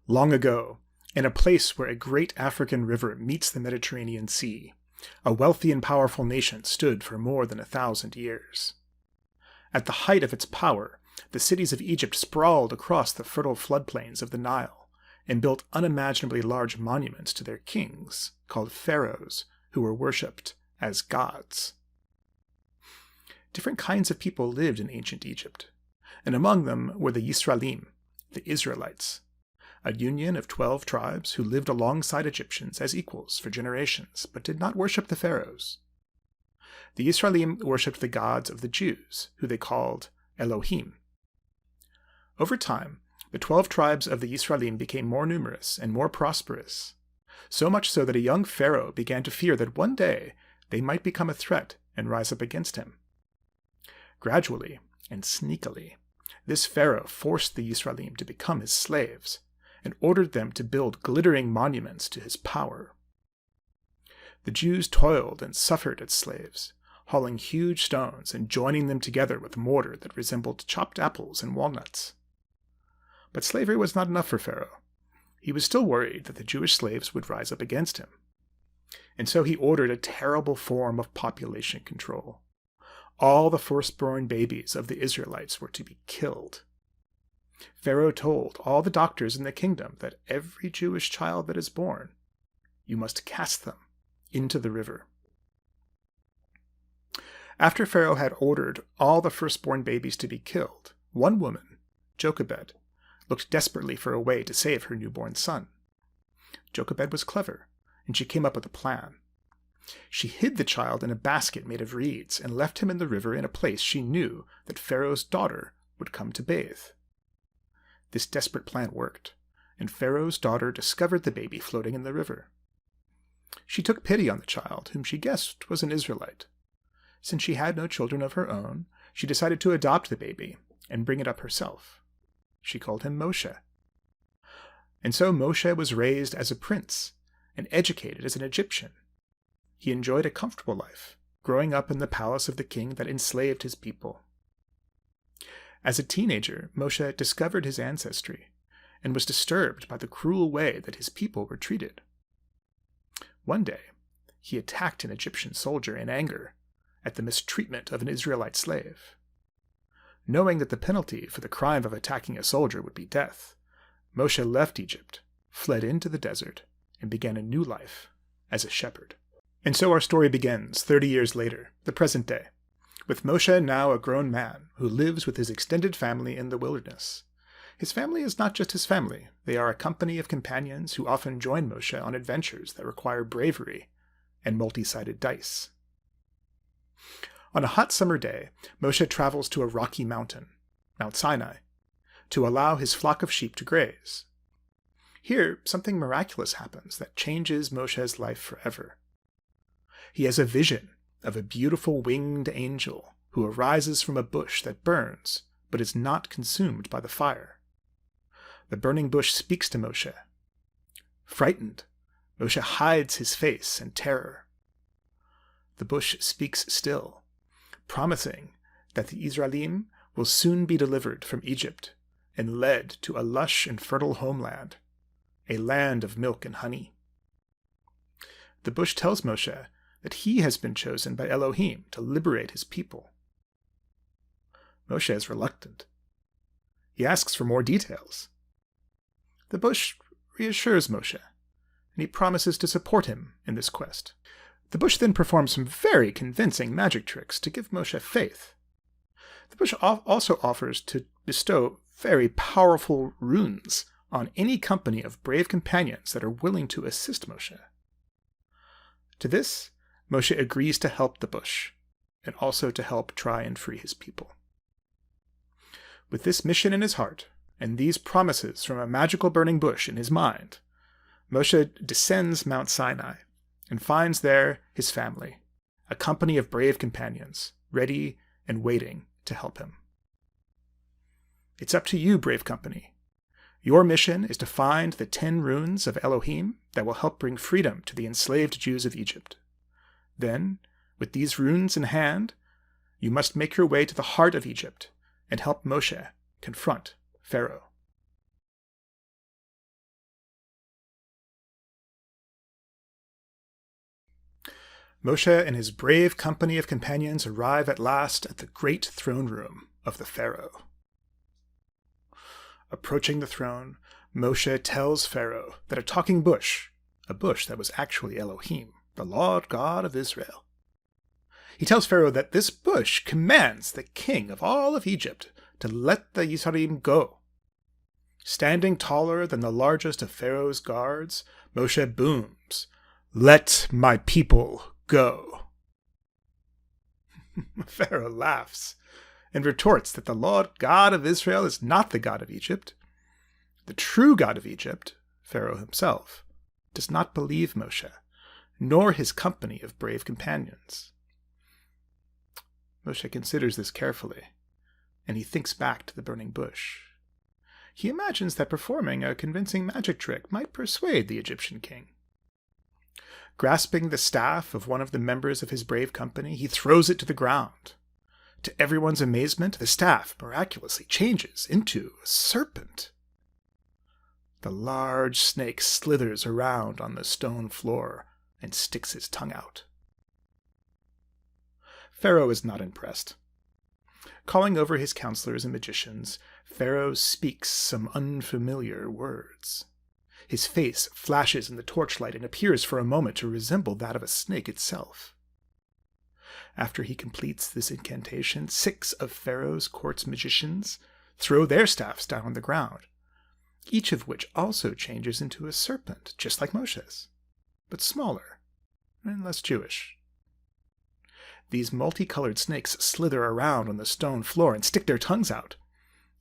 Long ago, in a place where a great African river meets the Mediterranean Sea, a wealthy and powerful nation stood for more than 1,000 years. At the height of its power, the cities of Egypt sprawled across the fertile floodplains of the Nile and built unimaginably large monuments to their kings, called pharaohs, who were worshipped as gods. Different kinds of people lived in ancient Egypt, and among them were the Yisraelim, the Israelites, a union of 12 tribes who lived alongside Egyptians as equals for generations, but did not worship the pharaohs. The Yisraelim worshipped the gods of the Jews, who they called Elohim. Over time, the 12 tribes of the Yisraelim became more numerous and more prosperous, so much so that a young pharaoh began to fear that one day they might become a threat and rise up against him. Gradually and sneakily, this pharaoh forced the Yisraelim to become his slaves and ordered them to build glittering monuments to his power. The Jews toiled and suffered as slaves, hauling huge stones and joining them together with mortar that resembled chopped apples and walnuts. But slavery was not enough for Pharaoh. He was still worried that the Jewish slaves would rise up against him. And so he ordered a terrible form of population control. All the firstborn babies of the Israelites were to be killed. Pharaoh told all the doctors in the kingdom that every Jewish child that is born, you must cast them into the river. After Pharaoh had ordered all the firstborn babies to be killed, one woman, Jochebed, looked desperately for a way to save her newborn son. Jochebed was clever, and she came up with a plan. She hid the child in a basket made of reeds and left him in the river in a place she knew that Pharaoh's daughter would come to bathe. This desperate plan worked, and Pharaoh's daughter discovered the baby floating in the river. She took pity on the child, whom she guessed was an Israelite. Since she had no children of her own, she decided to adopt the baby and bring it up herself. She called him Moshe. And so Moshe was raised as a prince and educated as an Egyptian. He enjoyed a comfortable life, growing up in the palace of the king that enslaved his people. As a teenager, Moshe discovered his ancestry and was disturbed by the cruel way that his people were treated. One day, he attacked an Egyptian soldier in anger at the mistreatment of an Israelite slave. Knowing that the penalty for the crime of attacking a soldier would be death, Moshe left Egypt, fled into the desert, and began a new life as a shepherd. And so our story begins 30 years later, the present day, with Moshe now a grown man who lives with his extended family in the wilderness. His family is not just his family. They are a company of companions who often join Moshe on adventures that require bravery and multi-sided dice. On a hot summer day, Moshe travels to a rocky mountain, Mount Sinai, to allow his flock of sheep to graze. Here, something miraculous happens that changes Moshe's life forever. He has a vision of a beautiful winged angel who arises from a bush that burns but is not consumed by the fire. The burning bush speaks to Moshe. Frightened, Moshe hides his face in terror. The bush speaks still, promising that the Israelim will soon be delivered from Egypt and led to a lush and fertile homeland, a land of milk and honey. The bush tells Moshe that he has been chosen by Elohim to liberate his people. Moshe is reluctant. He asks for more details. The bush reassures Moshe, and he promises to support him in this quest. The bush then performs some very convincing magic tricks to give Moshe faith. The bush also offers to bestow very powerful runes on any company of brave companions that are willing to assist Moshe. To this, Moshe agrees to help the bush, and also to help try and free his people. With this mission in his heart, and these promises from a magical burning bush in his mind, Moshe descends Mount Sinai and finds there his family, a company of brave companions, ready and waiting to help him. It's up to you, brave company. Your mission is to find the 10 runes of Elohim that will help bring freedom to the enslaved Jews of Egypt. Then, with these runes in hand, you must make your way to the heart of Egypt and help Moshe confront Pharaoh. Moshe and his brave company of companions arrive at last at the great throne room of the Pharaoh. Approaching the throne, Moshe tells Pharaoh that a talking bush, a bush that was actually Elohim, the Lord God of Israel. He tells Pharaoh that this bush commands the king of all of Egypt to let the Yisraelim go. Standing taller than the largest of Pharaoh's guards, Moshe booms, "Let my people go." Pharaoh laughs and retorts that the Lord God of Israel is not the God of Egypt. The true God of Egypt, Pharaoh himself, does not believe Moshe, nor his company of brave companions. Moshe considers this carefully, and he thinks back to the burning bush. He imagines that performing a convincing magic trick might persuade the Egyptian king. Grasping the staff of one of the members of his brave company, he throws it to the ground. To everyone's amazement, the staff miraculously changes into a serpent. The large snake slithers around on the stone floor and sticks his tongue out. Pharaoh is not impressed. Calling over his counselors and magicians, Pharaoh speaks some unfamiliar words. His face flashes in the torchlight and appears for a moment to resemble that of a snake itself. After he completes this incantation, 6 of Pharaoh's court's magicians throw their staffs down on the ground, each of which also changes into a serpent, just like Moshe's, but smaller and less Jewish. These multicolored snakes slither around on the stone floor and stick their tongues out,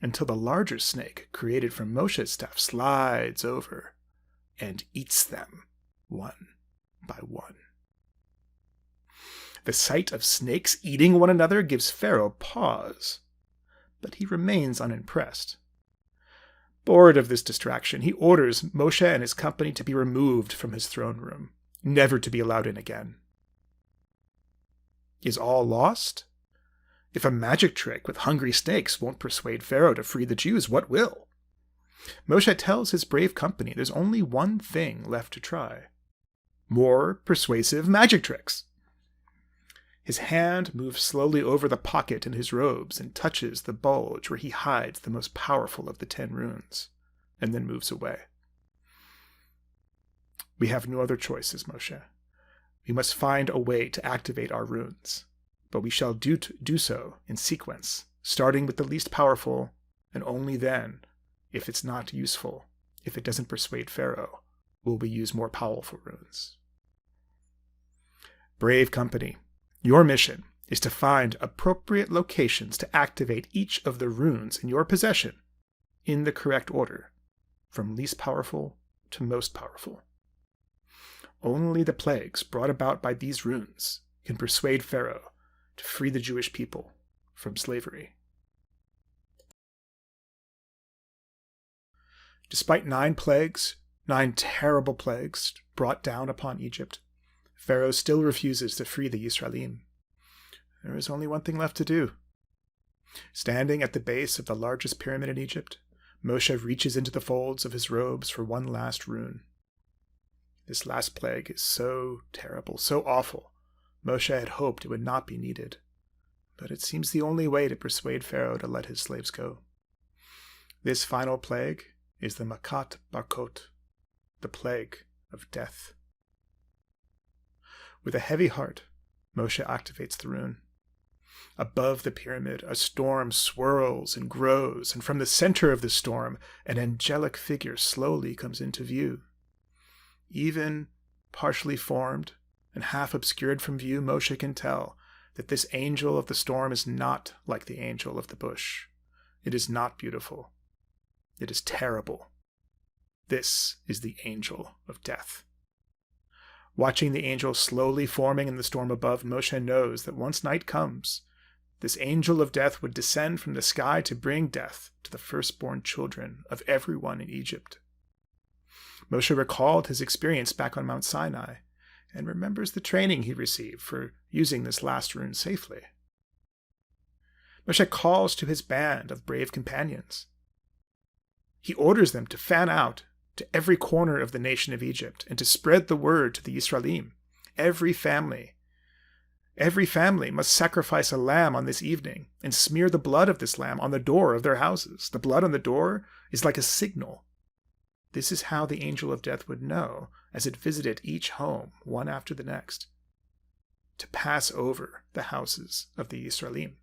until the larger snake, created from Moshe's staff, slides over and eats them one by one. The sight of snakes eating one another gives Pharaoh pause, but he remains unimpressed. Bored of this distraction, he orders Moshe and his company to be removed from his throne room, never to be allowed in again. Is all lost? If a magic trick with hungry snakes won't persuade Pharaoh to free the Jews, what will? Moshe tells his brave company there's only one thing left to try: more persuasive magic tricks. His hand moves slowly over the pocket in his robes and touches the bulge where he hides the most powerful of the 10 runes, and then moves away. "We have no other choice," says Moshe. "We must find a way to activate our runes, but we shall do so in sequence, starting with the least powerful, and only then, if it's not useful, if it doesn't persuade Pharaoh, will we use more powerful runes." Brave company, your mission is to find appropriate locations to activate each of the runes in your possession in the correct order, from least powerful to most powerful. Only the plagues brought about by these runes can persuade Pharaoh to free the Jewish people from slavery. Despite 9 plagues, 9 terrible plagues brought down upon Egypt, Pharaoh still refuses to free the Yisraelim. There is only one thing left to do. Standing at the base of the largest pyramid in Egypt, Moshe reaches into the folds of his robes for one last rune. This last plague is so terrible, so awful, Moshe had hoped it would not be needed. But it seems the only way to persuade Pharaoh to let his slaves go. This final plague is the Makat Barkot, the plague of death. With a heavy heart, Moshe activates the rune. Above the pyramid, a storm swirls and grows, and from the center of the storm, an angelic figure slowly comes into view. Even partially formed and half obscured from view, Moshe can tell that this angel of the storm is not like the angel of the bush. It is not beautiful. It is terrible. This is the angel of death. Watching the angel slowly forming in the storm above, Moshe knows that once night comes, this angel of death would descend from the sky to bring death to the firstborn children of everyone in Egypt. Moshe recalled his experience back on Mount Sinai and remembers the training he received for using this last rune safely. Moshe calls to his band of brave companions. He orders them to fan out to every corner of the nation of Egypt and to spread the word to the Yisraelim, every family, Every family must sacrifice a lamb on this evening and smear the blood of this lamb on the door of their houses. The blood on the door is like a signal. This is how the angel of death would know as it visited each home, one after the next, to pass over the houses of the Yisraelim.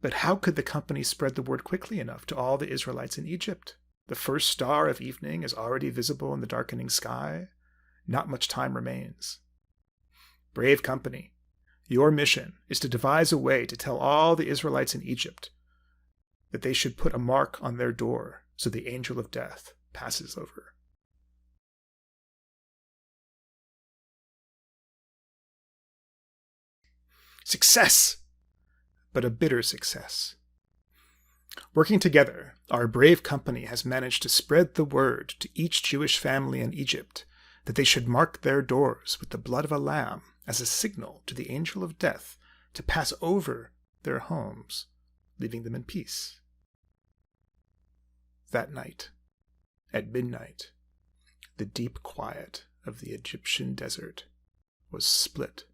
But how could the company spread the word quickly enough to all the Israelites in Egypt? The first star of evening is already visible in the darkening sky. Not much time remains. Brave company, your mission is to devise a way to tell all the Israelites in Egypt that they should put a mark on their door so the angel of death passes over. Success! But a bitter success. Working together, our brave company has managed to spread the word to each Jewish family in Egypt that they should mark their doors with the blood of a lamb as a signal to the angel of death to pass over their homes, leaving them in peace. That night, at midnight, the deep quiet of the Egyptian desert was split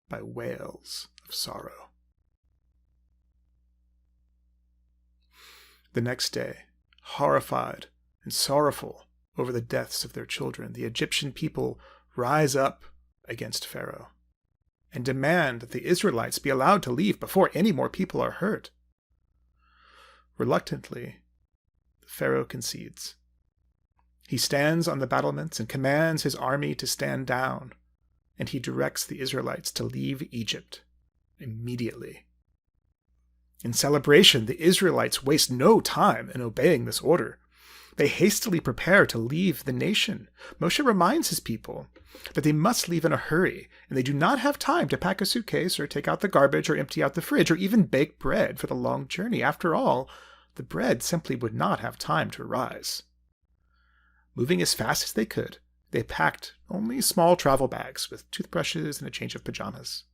by wails of sorrow. The next day, horrified and sorrowful over the deaths of their children, the Egyptian people rise up against Pharaoh and demand that the Israelites be allowed to leave before any more people are hurt. Reluctantly, Pharaoh concedes. He stands on the battlements and commands his army to stand down, and he directs the Israelites to leave Egypt immediately. In celebration, the Israelites waste no time in obeying this order. They hastily prepare to leave the nation. Moshe reminds his people that they must leave in a hurry, and they do not have time to pack a suitcase or take out the garbage or empty out the fridge or even bake bread for the long journey. After all, the bread simply would not have time to rise. Moving as fast as they could, they packed only small travel bags with toothbrushes and a change of pajamas.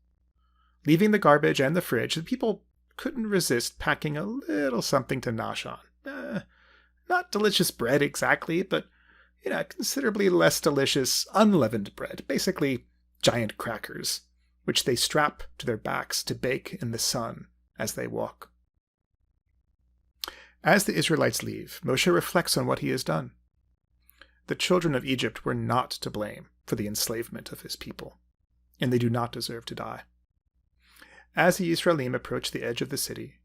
Leaving the garbage and the fridge, the people couldn't resist packing a little something to nosh on. Not delicious bread exactly, but considerably less delicious unleavened bread, basically giant crackers, which they strap to their backs to bake in the sun as they walk. As the Israelites leave, Moshe reflects on what he has done. The children of Egypt were not to blame for the enslavement of his people, and they do not deserve to die. As the Yisraelim approach the edge of the city,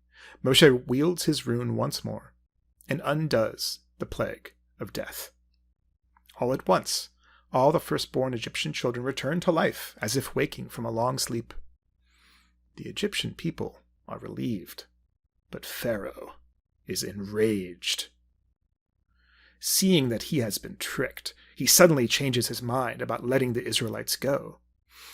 Moshe wields his rune once more and undoes the plague of death. All at once, all the firstborn Egyptian children return to life as if waking from a long sleep. The Egyptian people are relieved, but Pharaoh is enraged. Seeing that he has been tricked, he suddenly changes his mind about letting the Israelites go.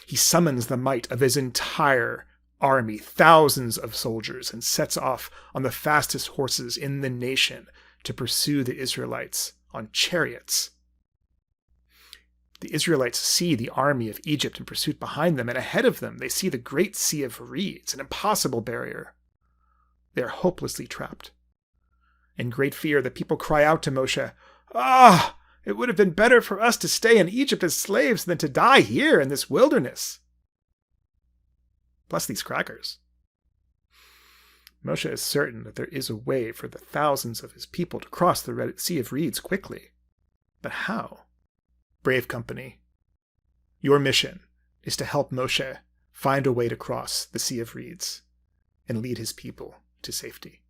He summons the might of his entire army, thousands of soldiers, and sets off on the fastest horses in the nation to pursue the Israelites on chariots. The Israelites see the army of Egypt in pursuit behind them, and ahead of them they see the great sea of reeds, an impossible barrier. They are hopelessly trapped. In great fear, the people cry out to Moshe, "Ah! It would have been better for us to stay in Egypt as slaves than to die here in this wilderness." Plus these crackers. Moshe is certain that there is a way for the thousands of his people to cross the Red Sea of Reeds quickly. But how? Brave company, your mission is to help Moshe find a way to cross the Sea of Reeds and lead his people to safety.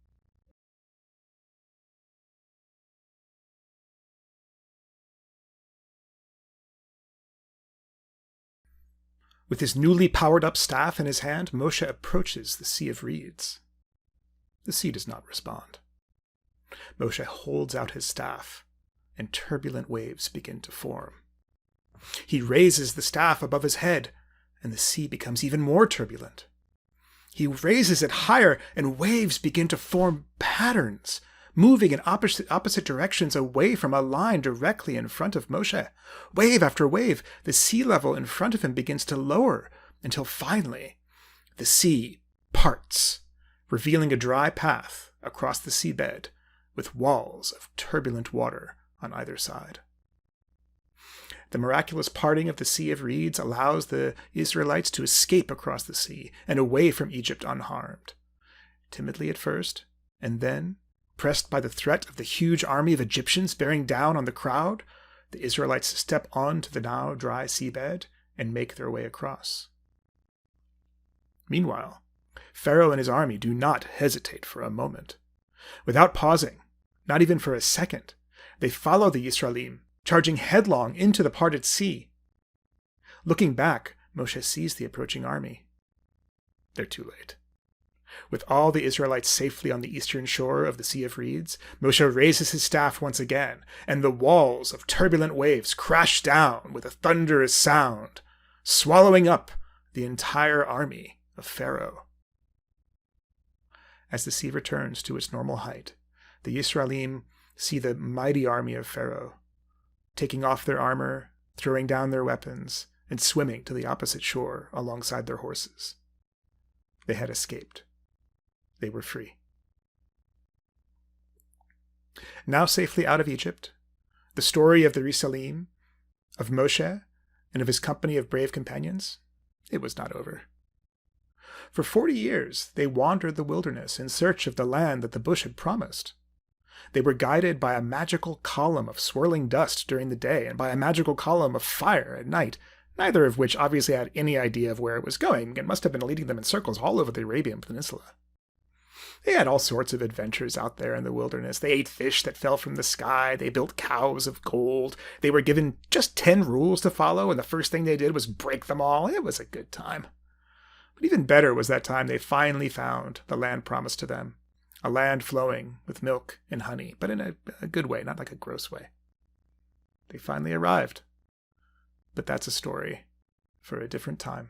With his newly powered-up staff in his hand, Moshe approaches the Sea of Reeds. The sea does not respond. Moshe holds out his staff, and turbulent waves begin to form. He raises the staff above his head, and the sea becomes even more turbulent. He raises it higher, and waves begin to form patterns, moving in opposite directions away from a line directly in front of Moshe. Wave after wave, the sea level in front of him begins to lower until finally the sea parts, revealing a dry path across the seabed with walls of turbulent water on either side. The miraculous parting of the Sea of Reeds allows the Israelites to escape across the sea and away from Egypt unharmed. Timidly at first, and then, pressed by the threat of the huge army of Egyptians bearing down on the crowd, the Israelites step onto the now dry seabed and make their way across. Meanwhile, Pharaoh and his army do not hesitate for a moment. Without pausing, not even for a second, they follow the Yisraelim, charging headlong into the parted sea. Looking back, Moshe sees the approaching army. They're too late. With all the Israelites safely on the eastern shore of the Sea of Reeds, Moshe raises his staff once again, and the walls of turbulent waves crash down with a thunderous sound, swallowing up the entire army of Pharaoh. As the sea returns to its normal height, the Yisraelim see the mighty army of Pharaoh, taking off their armor, throwing down their weapons, and swimming to the opposite shore alongside their horses. They had escaped. They were free. Now safely out of Egypt, the story of the Yisraelim, of Moshe, and of his company of brave companions, it was not over. For 40 years, they wandered the wilderness in search of the land that the bush had promised. They were guided by a magical column of swirling dust during the day and by a magical column of fire at night, neither of which obviously had any idea of where it was going and must have been leading them in circles all over the Arabian Peninsula. They had all sorts of adventures out there in the wilderness. They ate fish that fell from the sky. They built cows of gold. They were given just 10 rules to follow, and the first thing they did was break them all. It was a good time. But even better was that time they finally found the land promised to them. A land flowing with milk and honey, but in a good way, not like a gross way. They finally arrived. But that's a story for a different time.